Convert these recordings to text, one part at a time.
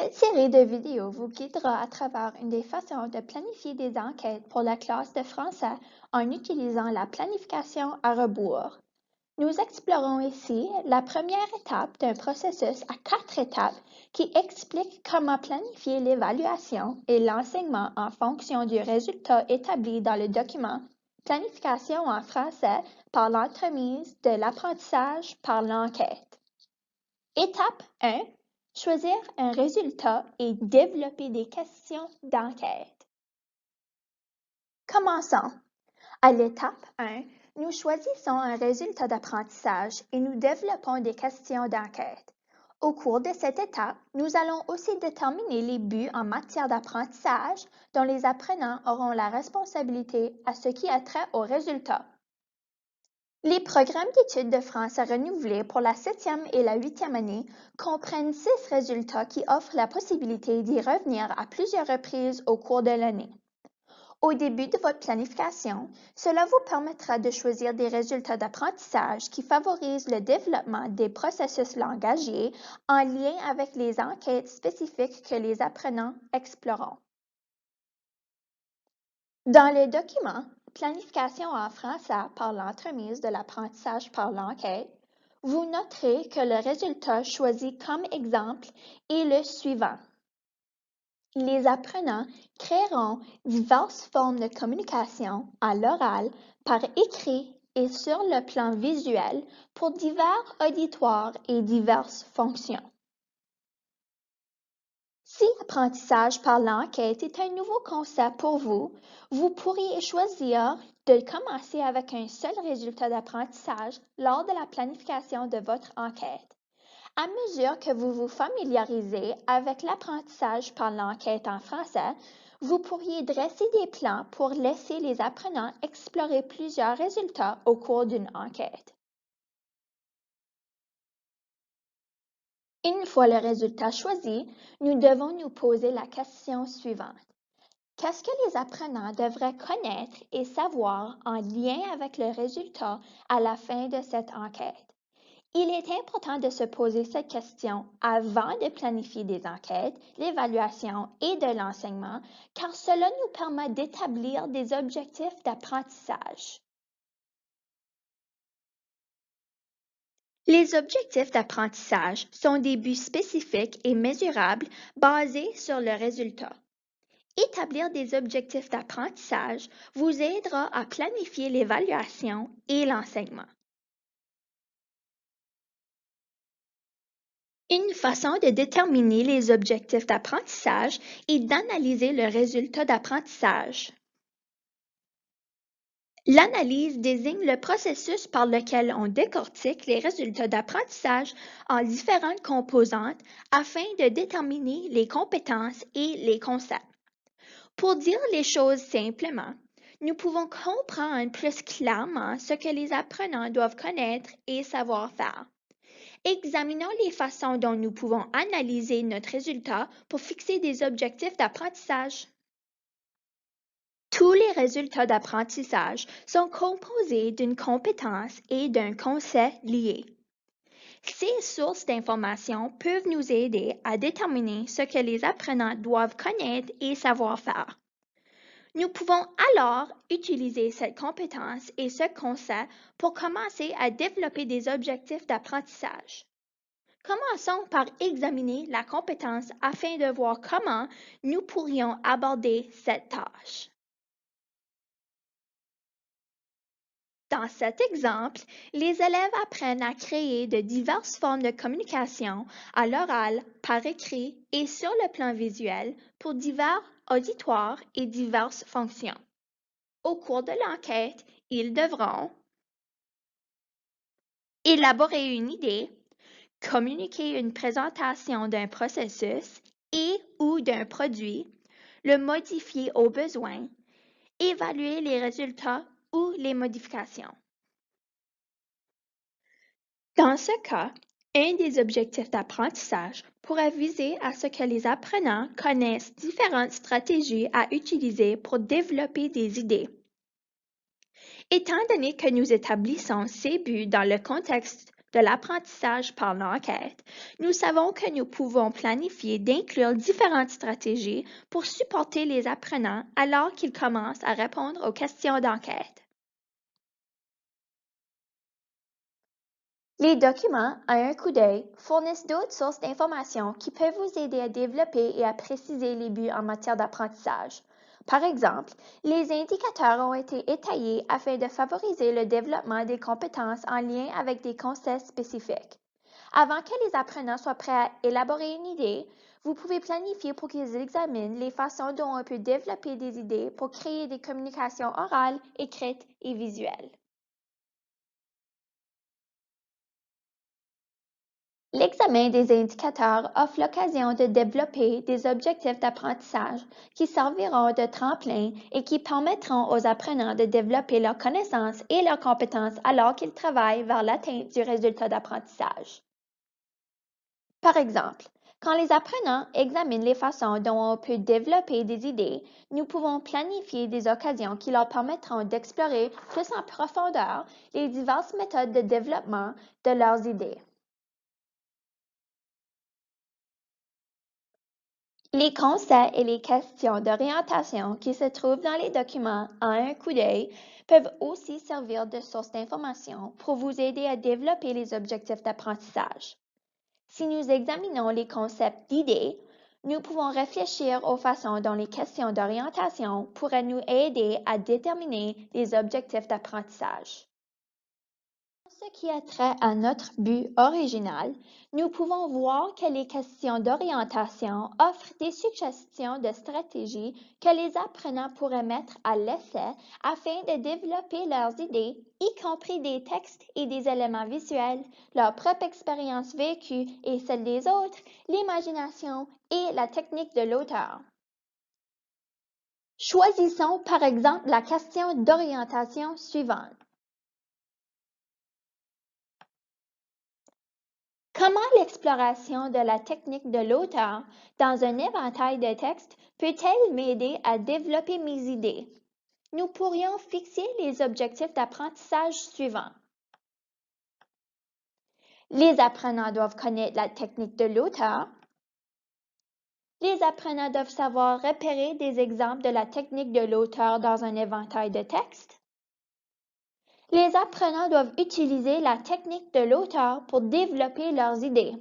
Cette série de vidéos vous guidera à travers une des façons de planifier des enquêtes pour la classe de français en utilisant la planification à rebours. Nous explorons ici la première étape d'un processus à 4 étapes qui explique comment planifier l'évaluation et l'enseignement en fonction du résultat établi dans le document Planification en français par l'entremise de l'apprentissage par l'enquête. Étape 1. Choisir un résultat et développer des questions d'enquête. Commençons. À l'étape 1, nous choisissons un résultat d'apprentissage et nous développons des questions d'enquête. Au cours de cette étape, nous allons aussi déterminer les buts en matière d'apprentissage dont les apprenants auront la responsabilité à ce qui a trait au résultat. Les programmes d'études de français renouvelés pour la 7e et la 8e année comprennent 6 résultats qui offrent la possibilité d'y revenir à plusieurs reprises au cours de l'année. Au début de votre planification, cela vous permettra de choisir des résultats d'apprentissage qui favorisent le développement des processus langagiers en lien avec les enquêtes spécifiques que les apprenants exploreront. Dans le document Planification en français par l'entremise de l'apprentissage par l'enquête, vous noterez que le résultat choisi comme exemple est le suivant. Les apprenants créeront diverses formes de communication à l'oral, par écrit et sur le plan visuel pour divers auditoires et diverses fonctions. Si l'apprentissage par l'enquête est un nouveau concept pour vous, vous pourriez choisir de commencer avec un seul résultat d'apprentissage lors de la planification de votre enquête. À mesure que vous vous familiarisez avec l'apprentissage par l'enquête en français, vous pourriez dresser des plans pour laisser les apprenants explorer plusieurs résultats au cours d'une enquête. Une fois le résultat choisi, nous devons nous poser la question suivante. Qu'est-ce que les apprenants devraient connaître et savoir en lien avec le résultat à la fin de cette enquête? Il est important de se poser cette question avant de planifier des enquêtes, l'évaluation et de l'enseignement, car cela nous permet d'établir des objectifs d'apprentissage. Les objectifs d'apprentissage sont des buts spécifiques et mesurables basés sur le résultat. Établir des objectifs d'apprentissage vous aidera à planifier l'évaluation et l'enseignement. Une façon de déterminer les objectifs d'apprentissage est d'analyser le résultat d'apprentissage. L'analyse désigne le processus par lequel on décortique les résultats d'apprentissage en différentes composantes afin de déterminer les compétences et les concepts. Pour dire les choses simplement, nous pouvons comprendre plus clairement ce que les apprenants doivent connaître et savoir faire. Examinons les façons dont nous pouvons analyser notre résultat pour fixer des objectifs d'apprentissage. Tous les résultats d'apprentissage sont composés d'une compétence et d'un concept liés. Ces sources d'informations peuvent nous aider à déterminer ce que les apprenants doivent connaître et savoir faire. Nous pouvons alors utiliser cette compétence et ce concept pour commencer à développer des objectifs d'apprentissage. Commençons par examiner la compétence afin de voir comment nous pourrions aborder cette tâche. Dans cet exemple, les élèves apprennent à créer de diverses formes de communication à l'oral, par écrit et sur le plan visuel pour divers auditoires et diverses fonctions. Au cours de l'enquête, ils devront élaborer une idée, communiquer une présentation d'un processus et/ou d'un produit, le modifier au besoin, évaluer les résultats ou les modifications. Dans ce cas, un des objectifs d'apprentissage pourrait viser à ce que les apprenants connaissent différentes stratégies à utiliser pour développer des idées. Étant donné que nous établissons ces buts dans le contexte de l'apprentissage par l'enquête, nous savons que nous pouvons planifier d'inclure différentes stratégies pour supporter les apprenants alors qu'ils commencent à répondre aux questions d'enquête. Les documents, à un coup d'œil, fournissent d'autres sources d'informations qui peuvent vous aider à développer et à préciser les buts en matière d'apprentissage. Par exemple, les indicateurs ont été étayés afin de favoriser le développement des compétences en lien avec des concepts spécifiques. Avant que les apprenants soient prêts à élaborer une idée, vous pouvez planifier pour qu'ils examinent les façons dont on peut développer des idées pour créer des communications orales, écrites et visuelles. L'examen des indicateurs offre l'occasion de développer des objectifs d'apprentissage qui serviront de tremplin et qui permettront aux apprenants de développer leurs connaissances et leurs compétences alors qu'ils travaillent vers l'atteinte du résultat d'apprentissage. Par exemple, quand les apprenants examinent les façons dont on peut développer des idées, nous pouvons planifier des occasions qui leur permettront d'explorer plus en profondeur les diverses méthodes de développement de leurs idées. Les conseils et les questions d'orientation qui se trouvent dans les documents à un coup d'œil peuvent aussi servir de source d'information pour vous aider à développer les objectifs d'apprentissage. Si nous examinons les concepts d'idées, nous pouvons réfléchir aux façons dont les questions d'orientation pourraient nous aider à déterminer les objectifs d'apprentissage. En ce qui a trait à notre but original, nous pouvons voir que les questions d'orientation offrent des suggestions de stratégies que les apprenants pourraient mettre à l'essai afin de développer leurs idées, y compris des textes et des éléments visuels, leur propre expérience vécue et celle des autres, l'imagination et la technique de l'auteur. Choisissons par exemple la question d'orientation suivante. Comment l'exploration de la technique de l'auteur dans un éventail de textes peut-elle m'aider à développer mes idées? Nous pourrions fixer les objectifs d'apprentissage suivants. Les apprenants doivent connaître la technique de l'auteur. Les apprenants doivent savoir repérer des exemples de la technique de l'auteur dans un éventail de textes. Les apprenants doivent utiliser la technique de l'auteur pour développer leurs idées.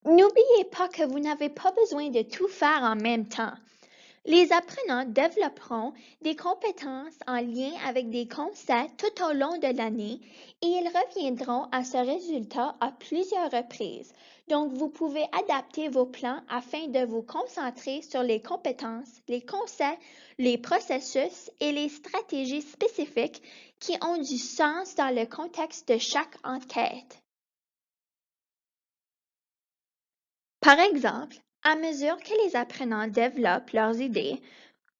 N'oubliez pas que vous n'avez pas besoin de tout faire en même temps. Les apprenants développeront des compétences en lien avec des concepts tout au long de l'année et ils reviendront à ce résultat à plusieurs reprises. Donc, vous pouvez adapter vos plans afin de vous concentrer sur les compétences, les concepts, les processus et les stratégies spécifiques qui ont du sens dans le contexte de chaque enquête. Par exemple, à mesure que les apprenants développent leurs idées,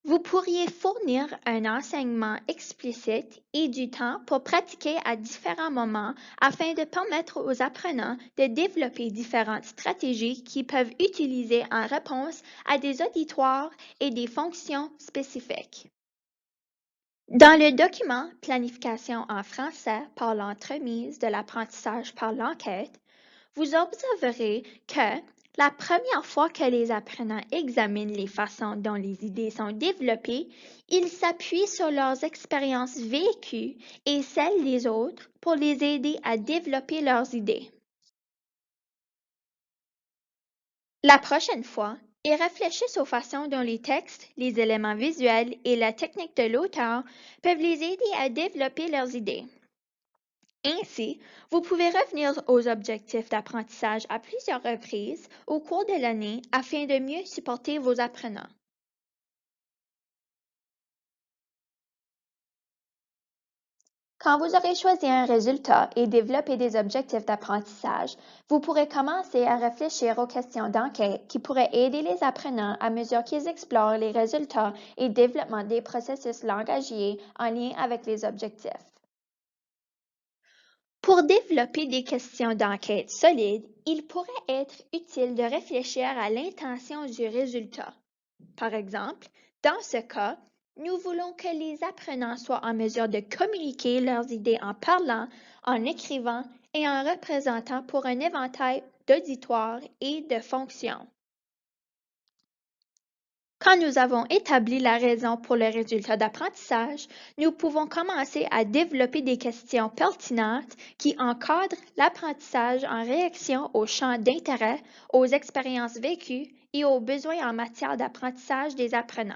vous pourriez fournir un enseignement explicite et du temps pour pratiquer à différents moments afin de permettre aux apprenants de développer différentes stratégies qu'ils peuvent utiliser en réponse à des auditoires et des fonctions spécifiques. Dans le document Planification en français par l'entremise de l'apprentissage par l'enquête, vous observerez que la première fois que les apprenants examinent les façons dont les idées sont développées, ils s'appuient sur leurs expériences vécues et celles des autres pour les aider à développer leurs idées. La prochaine fois, ils réfléchissent aux façons dont les textes, les éléments visuels et la technique de l'auteur peuvent les aider à développer leurs idées. Ainsi, vous pouvez revenir aux objectifs d'apprentissage à plusieurs reprises au cours de l'année afin de mieux supporter vos apprenants. Quand vous aurez choisi un résultat et développé des objectifs d'apprentissage, vous pourrez commencer à réfléchir aux questions d'enquête qui pourraient aider les apprenants à mesure qu'ils explorent les résultats et développement des processus langagiers en lien avec les objectifs. Pour développer des questions d'enquête solides, il pourrait être utile de réfléchir à l'intention du résultat. Par exemple, dans ce cas, Nous voulons que les apprenants soient en mesure de communiquer leurs idées en parlant, en écrivant et en représentant pour un éventail d'auditoires et de fonctions. Quand nous avons établi la raison pour le résultat d'apprentissage, nous pouvons commencer à développer des questions pertinentes qui encadrent l'apprentissage en réaction aux champs d'intérêt, aux expériences vécues et aux besoins en matière d'apprentissage des apprenants.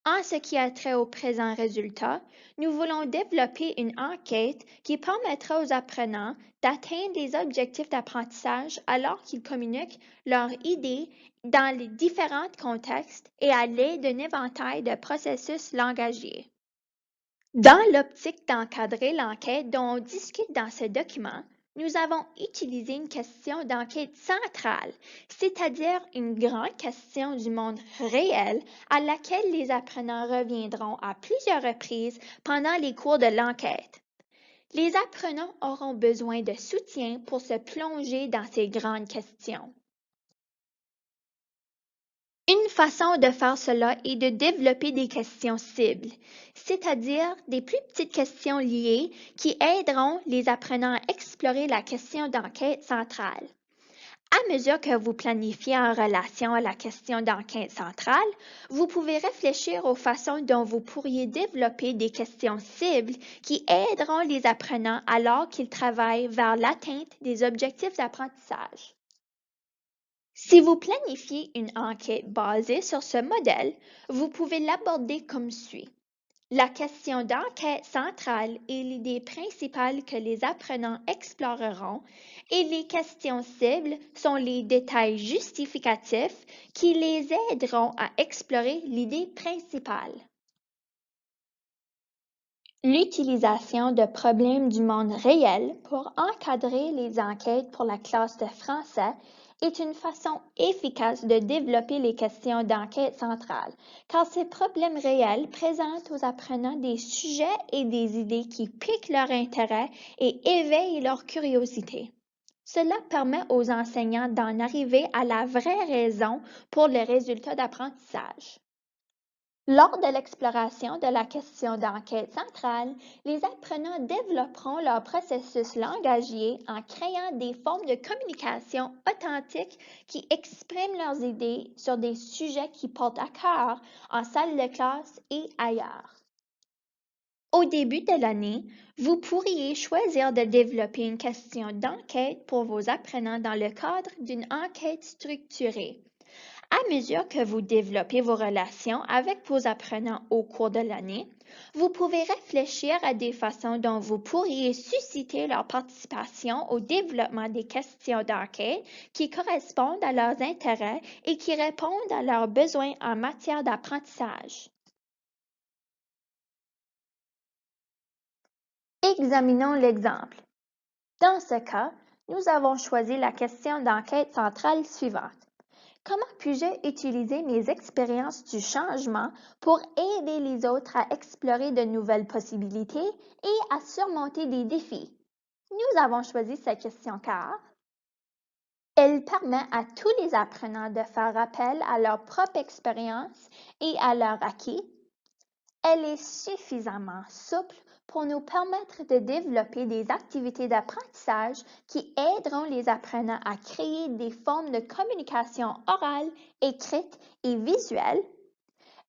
En ce qui a trait au présent résultat, nous voulons développer une enquête qui permettra aux apprenants d'atteindre les objectifs d'apprentissage alors qu'ils communiquent leurs idées dans les différents contextes et à l'aide d'un éventail de processus langagiers. Dans l'optique d'encadrer l'enquête dont on discute dans ce document, nous avons utilisé une question d'enquête centrale, c'est-à-dire une grande question du monde réel à laquelle les apprenants reviendront à plusieurs reprises pendant les cours de l'enquête. Les apprenants auront besoin de soutien pour se plonger dans ces grandes questions. Une façon de faire cela est de développer des questions cibles, c'est-à-dire des plus petites questions liées qui aideront les apprenants à explorer la question d'enquête centrale. À mesure que vous planifiez en relation à la question d'enquête centrale, vous pouvez réfléchir aux façons dont vous pourriez développer des questions cibles qui aideront les apprenants alors qu'ils travaillent vers l'atteinte des objectifs d'apprentissage. Si vous planifiez une enquête basée sur ce modèle, vous pouvez l'aborder comme suit. La question d'enquête centrale est l'idée principale que les apprenants exploreront et les questions cibles sont les détails justificatifs qui les aideront à explorer l'idée principale. L'utilisation de problèmes du monde réel pour encadrer les enquêtes pour la classe de français est une façon efficace de développer les questions d'enquête centrale, car ces problèmes réels présentent aux apprenants des sujets et des idées qui piquent leur intérêt et éveillent leur curiosité. Cela permet aux enseignants d'en arriver à la vraie raison pour les résultats d'apprentissage. Lors de l'exploration de la question d'enquête centrale, les apprenants développeront leur processus langagier en créant des formes de communication authentiques qui expriment leurs idées sur des sujets qui portent à cœur en salle de classe et ailleurs. Au début de l'année, vous pourriez choisir de développer une question d'enquête pour vos apprenants dans le cadre d'une enquête structurée. À mesure que vous développez vos relations avec vos apprenants au cours de l'année, vous pouvez réfléchir à des façons dont vous pourriez susciter leur participation au développement des questions d'enquête qui correspondent à leurs intérêts et qui répondent à leurs besoins en matière d'apprentissage. Examinons l'exemple. Dans ce cas, nous avons choisi la question d'enquête centrale suivante. Comment puis-je utiliser mes expériences du changement pour aider les autres à explorer de nouvelles possibilités et à surmonter des défis? Nous avons choisi cette question car elle permet à tous les apprenants de faire appel à leur propre expérience et à leur acquis. Elle est suffisamment souple pour nous permettre de développer des activités d'apprentissage qui aideront les apprenants à créer des formes de communication orale, écrite et visuelle.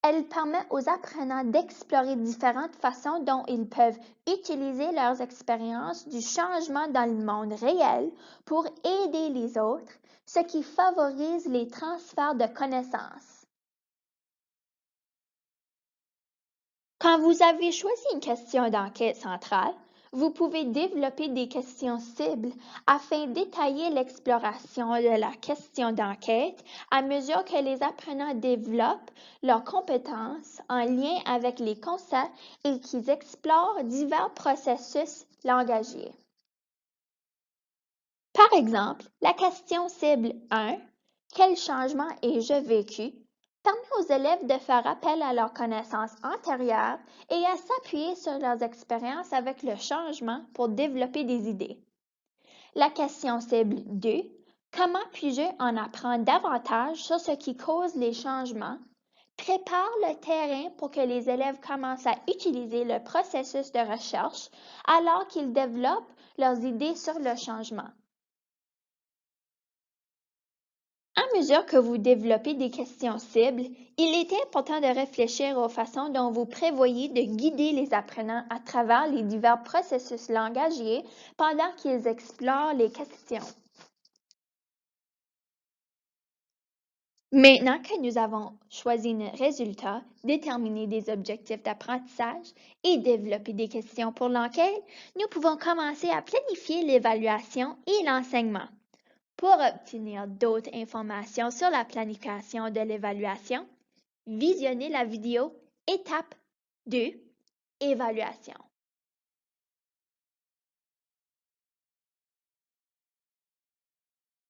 Elle permet aux apprenants d'explorer différentes façons dont ils peuvent utiliser leurs expériences du changement dans le monde réel pour aider les autres, ce qui favorise les transferts de connaissances. Quand vous avez choisi une question d'enquête centrale, vous pouvez développer des questions cibles afin d'étayer l'exploration de la question d'enquête à mesure que les apprenants développent leurs compétences en lien avec les concepts et qu'ils explorent divers processus langagiers. Par exemple, la question cible 1, quel changement ai-je vécu? Permet aux élèves de faire appel à leurs connaissances antérieures et à s'appuyer sur leurs expériences avec le changement pour développer des idées. La question cible 2, comment puis-je en apprendre davantage sur ce qui cause les changements? Prépare le terrain pour que les élèves commencent à utiliser le processus de recherche alors qu'ils développent leurs idées sur le changement. À mesure que vous développez des questions cibles, il est important de réfléchir aux façons dont vous prévoyez de guider les apprenants à travers les divers processus langagiers pendant qu'ils explorent les questions. Maintenant que nous avons choisi nos résultats, déterminé des objectifs d'apprentissage et développé des questions pour l'enquête, nous pouvons commencer à planifier l'évaluation et l'enseignement. Pour obtenir d'autres informations sur la planification de l'évaluation, visionnez la vidéo Étape 2, Évaluation.